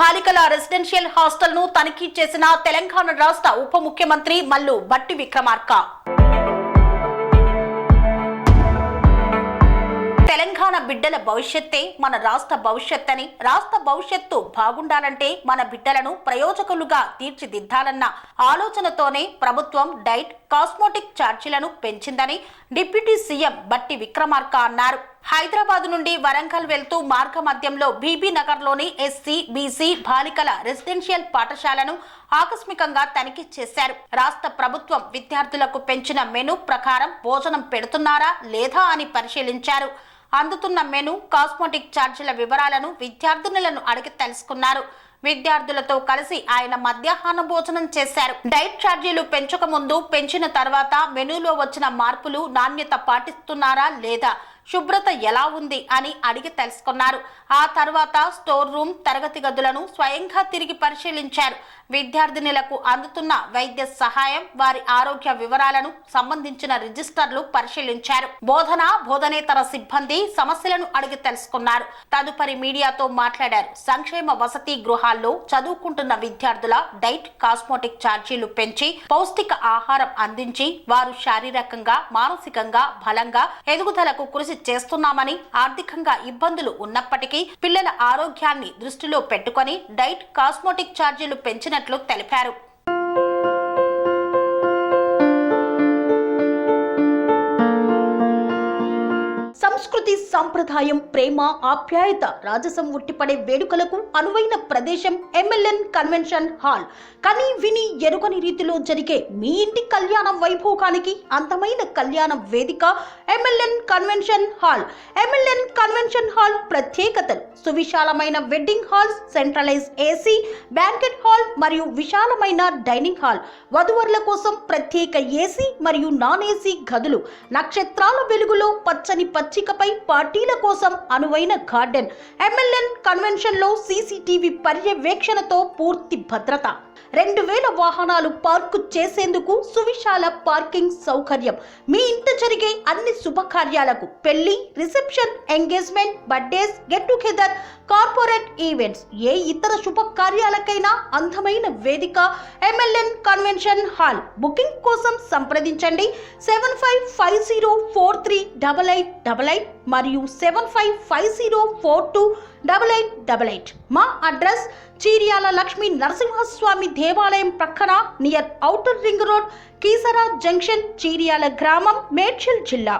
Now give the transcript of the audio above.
బాలికల residential hostel ను తనిఖీ చేసిన తెలంగాణ రాష్ట్ర ఉప ముఖ్యమంత్రి మల్లు భట్టి విక్రమార్క. తెలంగాణ బిడ్డల భవిష్యత్తే మన రాష్ట్ర భవిష్యత్తని, రాష్ట్ర భవిష్యత్తు బాగుండాలంటే మన బిడ్డలను ప్రయోజకులుగా తీర్చిదిద్దాలన్న ఆలోచనతోనే ప్రభుత్వం డైట్, కాస్మోటిక్ ఛార్జీలను పెంచిందని డిప్యూటీ సీఎం భట్టి విక్రమార్క అన్నారు. హైదరాబాద్ నుండి వరంగల్ వెళ్తూ మార్గ మధ్యంలో బీబీ నగర్లోని ఎస్సీ, బీసీ బాలికల రెసిడెన్షియల్ పాఠశాలను ఆకస్మికంగా తనిఖీ చేశారు. రాష్ట్ర ప్రభుత్వం విద్యార్థులకు పెంచిన మెనూ ప్రకారం భోజనం పెడుతున్నారా లేదా అని పరిశీలించారు. అందుతున్న మెనూ, కాస్మోటిక్ ఛార్జీల వివరాలను విద్యార్థినులను అడిగి తెలుసుకున్నారు. విద్యార్థులతో కలిసి ఆయన మధ్యాహ్న భోజనం చేశారు. డైట్ ఛార్జీలు పెంచక ముందు, పెంచిన తర్వాత మెనూలో వచ్చిన మార్పులు, నాణ్యత పాటిస్తున్నారా లేదా, శుభ్రత ఎలా ఉంది అని అడిగి తెలుసుకున్నారు. ఆ తర్వాత స్టోర్ రూమ్, తరగతి గదులను స్వయంగా తిరిగి పరిశీలించారు. విద్యార్థినులకు అందుతున్న వైద్య సహాయం, వారి ఆరోగ్య వివరాలను సంబంధించిన రిజిస్టర్లు పరిశీలించారు. బోధనేతర సిబ్బంది సమస్యలను అడిగి తెలుసుకున్నారు. తదుపరి మీడియాతో మాట్లాడారు. సంక్షేమ వసతి గృహాల్లో చదువుకుంటున్న విద్యార్థుల డైట్, కాస్మోటిక్ ఛార్జీలు పెంచి పౌష్టిక ఆహారం అందించి వారు శారీరకంగా, మానసికంగా బలంగా ఎదుగుదలకు కృషి చేస్తున్నామని, ఆర్థికంగా ఇబ్బందులు ఉన్నప్పటికీ పిల్లల ఆరోగ్యాన్ని దృష్టిలో పెట్టుకొని డైట్, కాస్మోటిక్ ఛార్జీలు పెంచినట్లు తెలిపారు. సంస్కృతి, సంప్రదాయం, ప్రేమ, ఆప్యాయత, రాజసం ఉట్టిపడే వేడుకలకు అనువైన ప్రదేశం MLN కన్వెన్షన్ హాల్. కని విని ఎరుగని రీతిలో జరిగే మీ ఇంటి కళ్యాణ వైభోగానికి అందమైన కళ్యాణ వేదిక MLN convention hall. MLN convention hall ప్రత్యేకతలు: సువిశాలమైన wedding halls, centralised AC banquet hall మరియు విశాలమైన డైనింగ్ హాల్. వధువరుల కోసం ప్రత్యేక AC మరియు నాన్ AC గదులు. నక్షత్రాల వెలుగులో పచ్చని పచ్చికపై పార్టీల కోసం అనువైన గార్డెన్. MLN కన్వెన్షన్ లో CCTV పర్యవేక్షణతో పూర్తి భద్రత. 2000 వాహనాలు పార్కు చేసేందుకు సువిశాల పార్కింగ్ సౌకర్యం. మీ ఇంట జరిగే అన్ని శుభకార్యాలకు, పెళ్లి, reception, engagement, birthdays, get together, corporate events, ఏ ఇతర శుభకార్యాలకైనా అందమైన వేదిక MLN కన్వెన్షన్ హాల్. బుకింగ్ కోసం సంప్రదించండి 7550438888 మరియు 7550428888. మా అడ్రస్ చీర్యాల లక్ష్మీ నరసింహస్వామి దేవాలయం ప్రక్కన, near outer ring road, Keesara junction, Cheeryal గ్రామం, మేడ్చల్ జిల్లా.